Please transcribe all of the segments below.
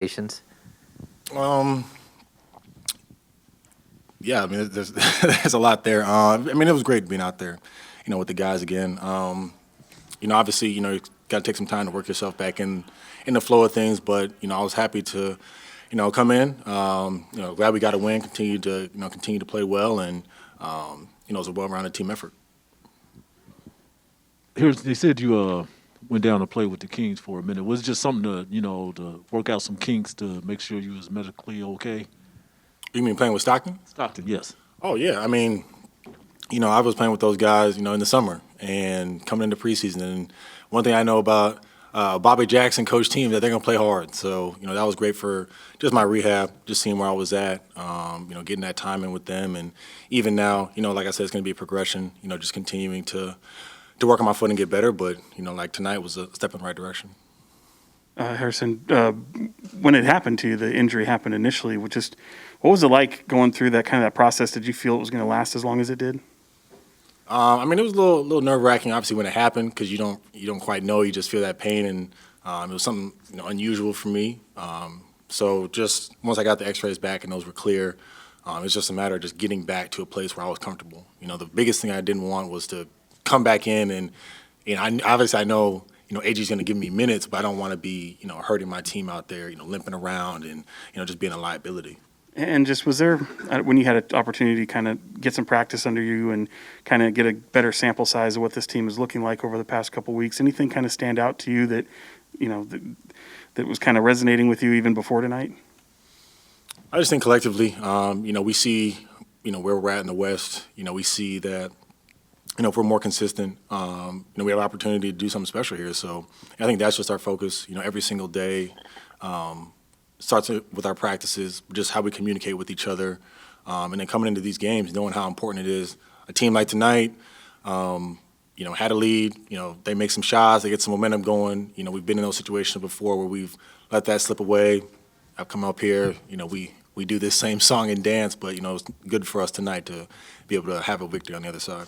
Patience. Um, yeah, I mean, there's there's a lot there. I mean, it was great being out there, with the guys again. Obviously, you got to take some time to work yourself back in the flow of things. But I was happy to, come in. Glad we got a win. Continue to play well, and it was a well-rounded team effort. They said you went down to play with the Kings for a minute. Was it just something to work out some kinks to make sure you was medically okay? You mean playing with Stockton? Stockton, yes. Oh yeah, I mean, I was playing with those guys, in the summer and coming into preseason. And one thing I know about Bobby Jackson coach team that they're gonna play hard. So that was great for just my rehab, just seeing where I was at, getting that time in with them, and even now, like I said, it's gonna be a progression. Just continuing to work on my foot and get better. But like tonight was a step in the right direction. Harrison, when it happened to you, the injury happened initially. What was it like going through that process? Did you feel it was going to last as long as it did? I mean, it was a little nerve wracking, obviously, when it happened because you don't quite know. You just feel that pain, and it was something unusual for me. So just once I got the X-rays back and those were clear, it's just a matter of just getting back to a place where I was comfortable. The biggest thing I didn't want was to come back in and obviously I know AG's going to give me minutes, but I don't want to be hurting my team out there, limping around and just being a liability. And just was there, when you had an opportunity to kind of get some practice under you and kind of get a better sample size of what this team is looking like over the past couple of weeks, anything kind of stand out to you that, that was kind of resonating with you even before tonight? I just think collectively, we see, where we're at in the West. We see that, if we're more consistent, we have an opportunity to do something special here. So I think that's just our focus, every single day. Starts with our practices, just how we communicate with each other, and then coming into these games, knowing how important it is. A team like tonight, had a lead. They make some shots, they get some momentum going. We've been in those situations before where we've let that slip away. I've come up here, we do this same song and dance, but it's good for us tonight to be able to have a victory on the other side.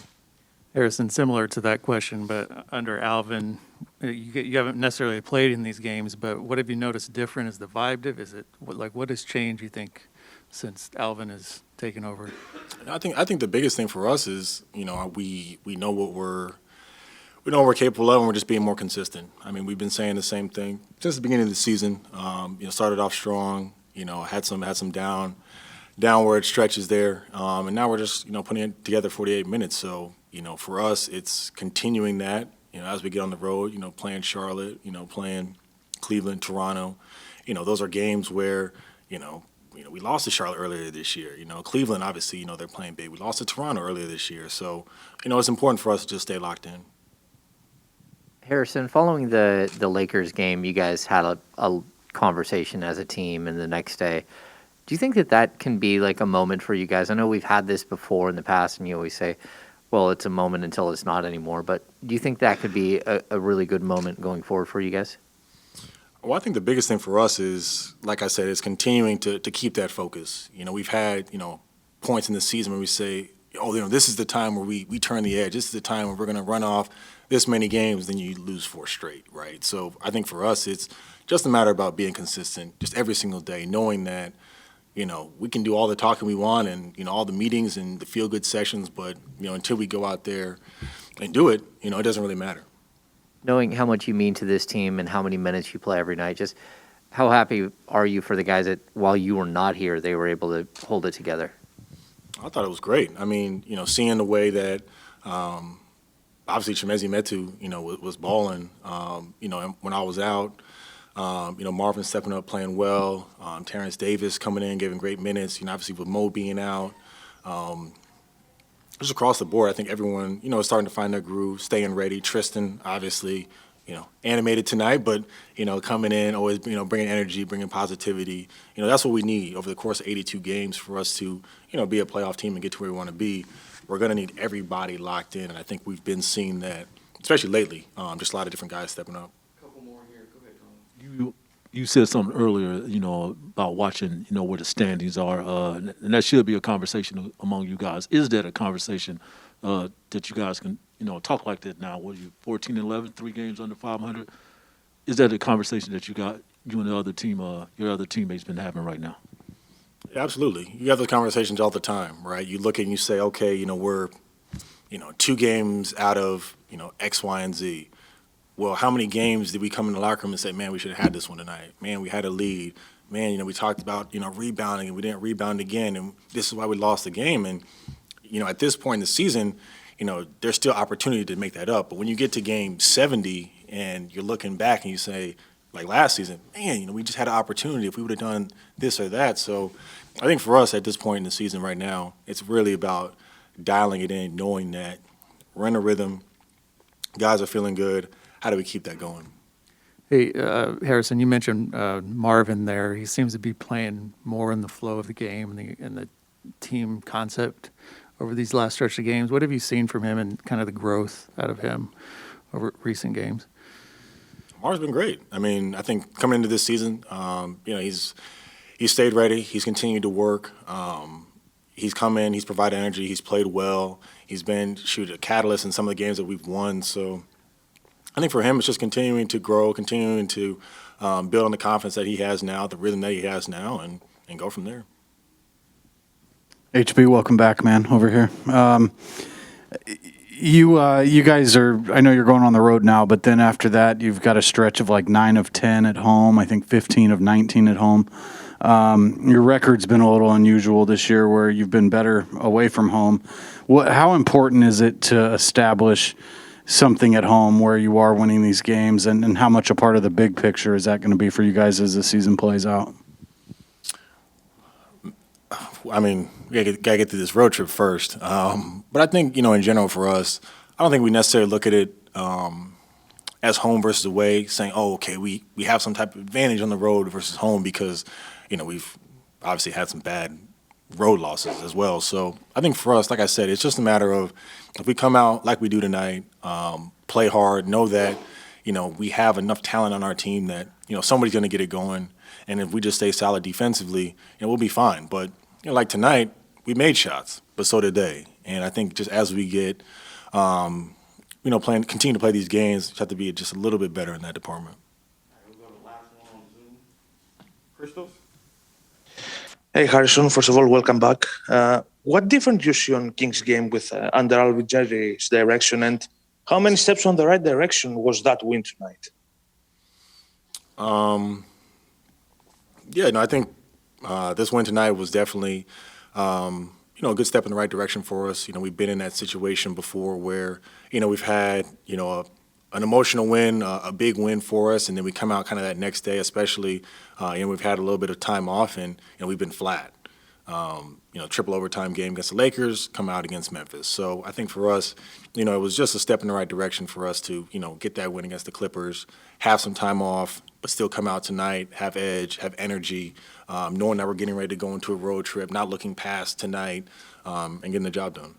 Harrison, similar to that question, but under Alvin, you haven't necessarily played in these games, but what have you noticed different? Is the vibe Is it what has changed, you think, since Alvin has taken over? I think the biggest thing for us is we know what we're capable of, and we're just being more consistent. I mean, we've been saying the same thing since the beginning of the season. Started off strong, had some downward stretches there, and now we're just putting it together 48 minutes. So for us, it's continuing that. As we get on the road, playing Charlotte, playing Cleveland, Toronto, those are games where, we lost to Charlotte earlier this year. Cleveland, obviously, they're playing big. We lost to Toronto earlier this year. So, it's important for us to just stay locked in. Harrison, following the Lakers game, you guys had a conversation as a team, and the next day, do you think that can be like a moment for you guys? I know we've had this before in the past, and you always say, well, it's a moment until it's not anymore. But do you think that could be a really good moment going forward for you guys? Well, I think the biggest thing for us is, like I said, is continuing to keep that focus. We've had, points in the season where we say, this is the time where we turn the edge. This is the time where we're going to run off this many games, then you lose 4 straight, right? So I think for us, it's just a matter about being consistent just every single day, knowing that, we can do all the talking we want and, all the meetings and the feel-good sessions, but, until we go out there and do it, it doesn't really matter. Knowing how much you mean to this team and how many minutes you play every night, just how happy are you for the guys that while you were not here, they were able to hold it together? I thought it was great. I mean, seeing the way that obviously Chimezie Metu, was balling, when I was out, Marvin stepping up, playing well. Terrence Davis coming in, giving great minutes. Obviously with Mo being out, just across the board, I think everyone, is starting to find their groove, staying ready. Tristan, obviously, animated tonight, but coming in, always, bringing energy, bringing positivity. That's what we need over the course of 82 games for us to, be a playoff team and get to where we want to be. We're going to need everybody locked in, and I think we've been seeing that, especially lately. Just a lot of different guys stepping up. You said something earlier, about watching, where the standings are, and that should be a conversation among you guys. Is that a conversation that you guys can, talk like that now? What are you, 14-11, 3 games under 500? Is that a conversation that you you and the other team, your other teammates been having right now? Absolutely. You have those conversations all the time, right? You look and you say, okay, we're, 2 games out of, X, Y, and Z. Well, how many games did we come in the locker room and say, man, we should have had this one tonight? Man, we had a lead. Man, we talked about, rebounding and we didn't rebound again. And this is why we lost the game. And, at this point in the season, there's still opportunity to make that up. But when you get to game 70 and you're looking back and you say, like last season, man, we just had an opportunity if we would have done this or that. So I think for us at this point in the season right now, it's really about dialing it in, knowing that we're in a rhythm, guys are feeling good. How do we keep that going? Hey, Harrison, you mentioned Marvin there. He seems to be playing more in the flow of the game and the team concept over these last stretch of games. What have you seen from him and kind of the growth out of him over recent games? Mar's been great. I mean, I think coming into this season, he's stayed ready. He's continued to work. He's come in. He's provided energy. He's played well. He's been a catalyst in some of the games that we've won. So I think for him, it's just continuing to grow, continuing to build on the confidence that he has now, the rhythm that he has now, and go from there. HB, welcome back, man, over here. You guys are, I know you're going on the road now, but then after that, you've got a stretch of like 9 of 10 at home, I think 15 of 19 at home. Your record's been a little unusual this year where you've been better away from home. How important is it to establish something at home where you are winning these games, and how much a part of the big picture is that going to be for you guys as the season plays out? I mean, we gotta get through this road trip first. But I think, in general for us, I don't think we necessarily look at it as home versus away, saying, oh, okay, we have some type of advantage on the road versus home because, we've obviously had some bad road losses as well. So I think for us, like I said, it's just a matter of if we come out like we do tonight, play hard, know that, we have enough talent on our team that, somebody's going to get it going. And if we just stay solid defensively, we'll be fine. But like tonight, we made shots, but so did they. And I think just as we get, continue to play these games, just have to be just a little bit better in that department. We'll go to the last one on Zoom. Christos? Hey, Harrison, first of all, welcome back. What difference you see on Kings game with under Alvin Gentry's direction, and how many steps on the right direction was that win tonight? I think this win tonight was definitely, a good step in the right direction for us. We've been in that situation before where, we've had, an emotional win, a big win for us, and then we come out kind of that next day, especially, we've had a little bit of time off, and we've been flat. Triple overtime game against the Lakers, come out against Memphis. So I think for us, it was just a step in the right direction for us to, get that win against the Clippers, have some time off, but still come out tonight, have edge, have energy, knowing that we're getting ready to go into a road trip, not looking past tonight, and getting the job done.